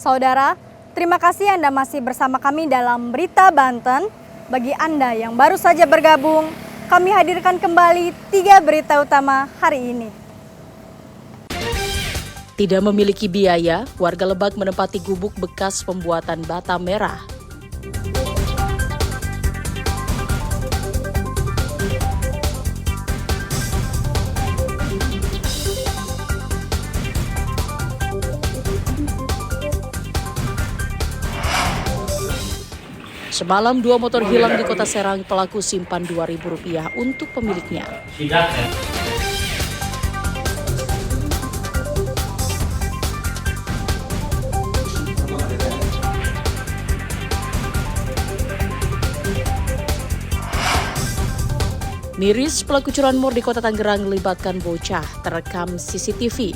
Saudara, terima kasih Anda masih bersama kami dalam Berita Banten. Bagi Anda yang baru saja bergabung, kami hadirkan kembali 3 berita utama hari ini. Tidak memiliki biaya, warga Lebak menempati gubuk bekas pembuatan bata merah. Semalam 2 motor hilang di Kota Serang, pelaku simpan Rp2.000 untuk pemiliknya. Miris, pelaku curanmor di Kota Tangerang melibatkan bocah, terekam CCTV.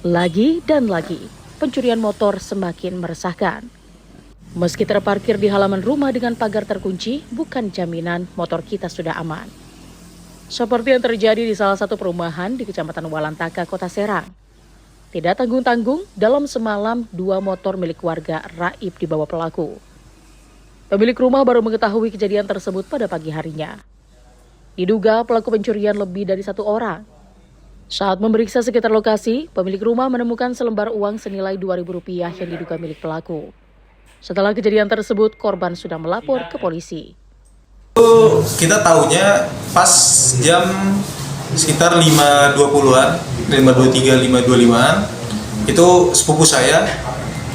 Lagi dan lagi, pencurian motor semakin meresahkan. Meski terparkir di halaman rumah dengan pagar terkunci, bukan jaminan motor kita sudah aman. Seperti yang terjadi di salah satu perumahan di Kecamatan Walantaka, Kota Serang. Tidak tanggung-tanggung, dalam semalam 2 motor milik warga raib dibawa pelaku. Pemilik rumah baru mengetahui kejadian tersebut pada pagi harinya. Diduga pelaku pencurian lebih dari 1 orang. Saat memeriksa sekitar lokasi, pemilik rumah menemukan selembar uang senilai Rp2.000 yang diduga milik pelaku. Setelah kejadian tersebut, korban sudah melapor ke polisi. Kita tahunya pas jam sekitar 5.20-an, 5.23, 5.25-an, itu sepupu saya,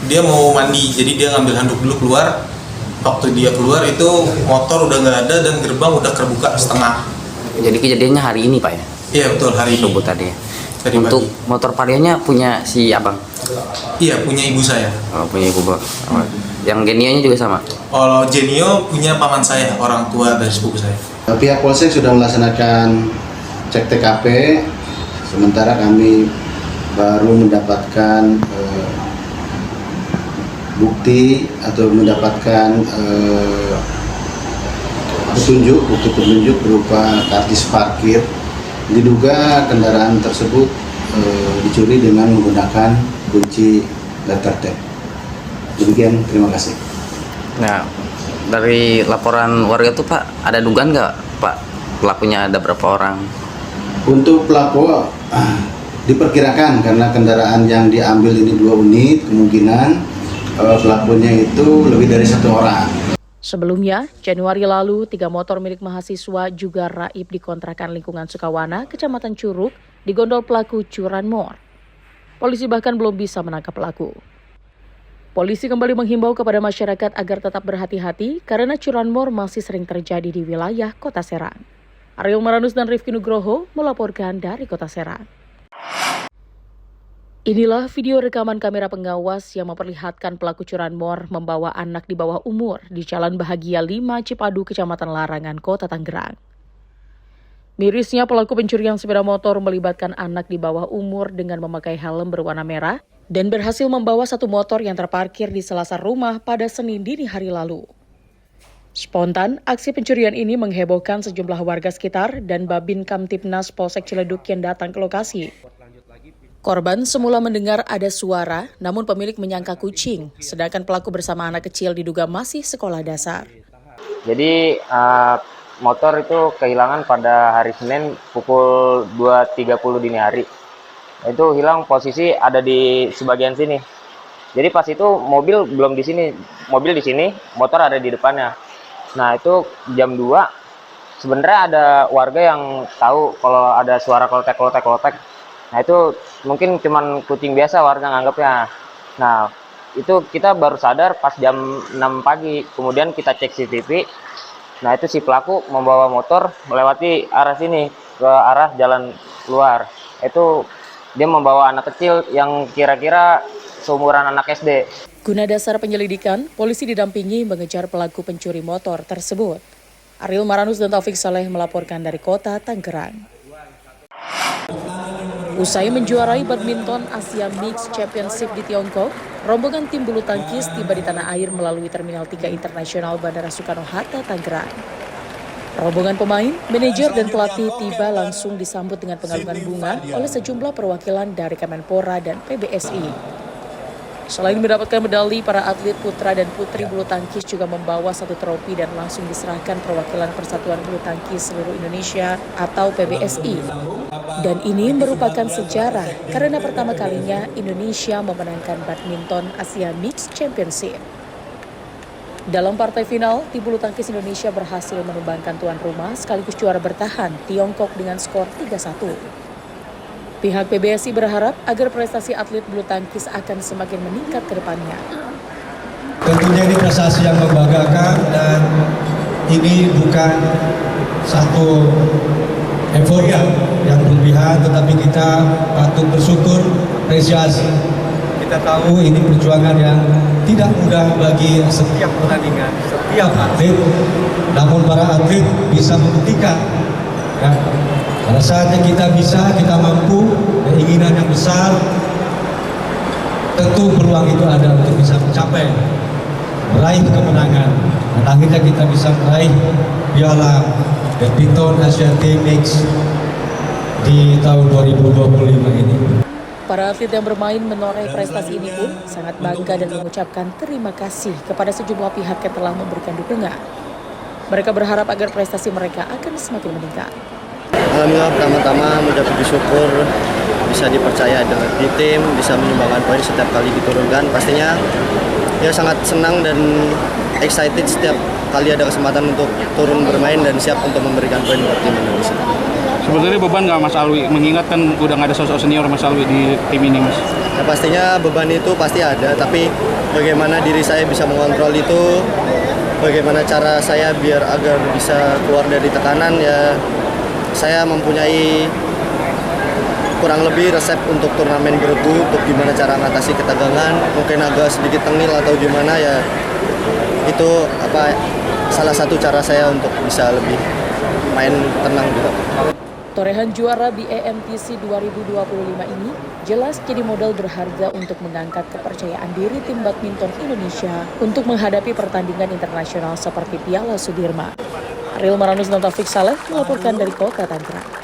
dia mau mandi, jadi dia ngambil handuk dulu keluar. Waktu dia keluar itu motor udah nggak ada dan gerbang udah terbuka setengah. Jadi kejadiannya hari ini Pak ya? Iya betul, hari ini. Subuh tadi. Tadi Untuk pagi. motor varionya punya si abang? Iya, punya ibu saya. Oh, punya ibu Pak. Yang Genionya juga sama? Kalau Genio punya paman saya, orang tua dari sepupu saya. Pihak Polsek sudah melaksanakan cek TKP, sementara kami baru mendapatkan bukti atau mendapatkan bukti petunjuk berupa karcis parkir. Diduga kendaraan tersebut dicuri dengan menggunakan kunci letter T. Demikian, terima kasih. Nah, dari laporan warga tuh Pak, ada dugaan nggak Pak pelakunya ada berapa orang? Untuk pelaku diperkirakan karena kendaraan yang diambil ini 2 unit, kemungkinan pelakunya itu lebih dari 1 orang. Sebelumnya, Januari lalu, 3 motor milik mahasiswa juga raib di kontrakan lingkungan Sukawana, Kecamatan Curug, digondol pelaku curanmor. Polisi bahkan belum bisa menangkap pelaku. Polisi kembali menghimbau kepada masyarakat agar tetap berhati-hati karena curanmor masih sering terjadi di wilayah Kota Serang. Ariel Maranus dan Rifki Nugroho melaporkan dari Kota Serang. Inilah video rekaman kamera pengawas yang memperlihatkan pelaku curanmor membawa anak di bawah umur di Jalan Bahagia 5 Cipadu, Kecamatan Larangan, Kota Tangerang. Mirisnya, pelaku pencurian sepeda motor melibatkan anak di bawah umur dengan memakai helm berwarna merah dan berhasil membawa 1 motor yang terparkir di selasar rumah pada Senin dini hari lalu. Spontan, aksi pencurian ini menghebohkan sejumlah warga sekitar dan Babin Kamtipnas Polsek Ciledug yang datang ke lokasi. Korban semula mendengar ada suara, namun pemilik menyangka kucing, sedangkan pelaku bersama anak kecil diduga masih sekolah dasar. Jadi motor itu kehilangan pada hari Senin pukul 2.30 dini hari. Itu hilang, posisi ada di sebagian sini. Jadi pas itu mobil belum di sini, mobil di sini, motor ada di depannya. Nah itu jam 2, sebenarnya ada warga yang tahu kalau ada suara klotek. Nah itu mungkin cuman kucing biasa warga nganggapnya. Nah itu kita baru sadar pas jam 6 pagi, kemudian kita cek CCTV. Nah itu si pelaku membawa motor melewati arah sini, ke arah jalan luar. Itu dia membawa anak kecil yang kira-kira seumuran anak SD. Guna dasar penyelidikan, polisi didampingi mengejar pelaku pencuri motor tersebut. Ariel Maranus dan Taufik Saleh melaporkan dari Kota Tangerang. Usai menjuarai badminton Asia Mixed Championship di Tiongkok, rombongan tim bulu tangkis tiba di tanah air melalui Terminal 3 Internasional Bandara Soekarno-Hatta, Tangerang. Rombongan pemain, manajer, dan pelatih tiba langsung disambut dengan pengalungan bunga oleh sejumlah perwakilan dari Kemenpora dan PBSI. Selain mendapatkan medali, para atlet putra dan putri bulu tangkis juga membawa satu trofi dan langsung diserahkan perwakilan Persatuan Bulu Tangkis Seluruh Indonesia atau PBSI. Dan ini merupakan sejarah karena pertama kalinya Indonesia memenangkan badminton Asia Mixed Championship. Dalam partai final, tim bulu tangkis Indonesia berhasil menumbangkan tuan rumah sekaligus juara bertahan Tiongkok dengan skor 3-1. Pihak PBSI berharap agar prestasi atlet bulu tangkis akan semakin meningkat ke depannya. Tentunya ini prestasi yang membanggakan dan ini bukan satu euforia yang berlebihan, tetapi kita patut bersyukur, apresiasi. Kita tahu ini perjuangan yang tidak mudah bagi setiap pertandingan, setiap atlet. Namun para atlet bisa membuktikan, ya, pada saatnya kita bisa, kita mampu, keinginan yang besar, tentu peluang itu ada untuk bisa mencapai, meraih kemenangan. Dan akhirnya kita bisa meraih piala badminton Asian Games di tahun 2025 ini. Para atlet yang bermain menoreh prestasi ini pun sangat bangga dan mengucapkan terima kasih kepada sejumlah pihak yang telah memberikan dukungan. Mereka berharap agar prestasi mereka akan semakin meningkat. Alhamdulillah, pertama-tama mengucap syukur bisa dipercaya di tim, bisa menyumbangkan poin setiap kali diturunkan. Pastinya ya sangat senang dan excited setiap kali ada kesempatan untuk turun bermain dan siap untuk memberikan poin buat tim Indonesia. Sebetulnya beban nggak Mas Alwi, mengingat kan udah nggak ada sosok senior Mas Alwi di tim ini, Mas? Ya, pastinya beban itu pasti ada, tapi bagaimana diri saya bisa mengontrol itu, bagaimana cara saya biar agar bisa keluar dari tekanan, ya saya mempunyai kurang lebih resep untuk turnamen bergu, untuk gimana cara mengatasi ketegangan, mungkin agak sedikit tengil atau gimana, ya itu salah satu cara saya untuk bisa lebih main tenang juga. Torehan juara di EMTC 2025 ini jelas jadi modal berharga untuk mengangkat kepercayaan diri tim badminton Indonesia untuk menghadapi pertandingan internasional seperti Piala Sudirman. Ariel Maranus dan Taufik Saleh melaporkan dari Kota Tangerang.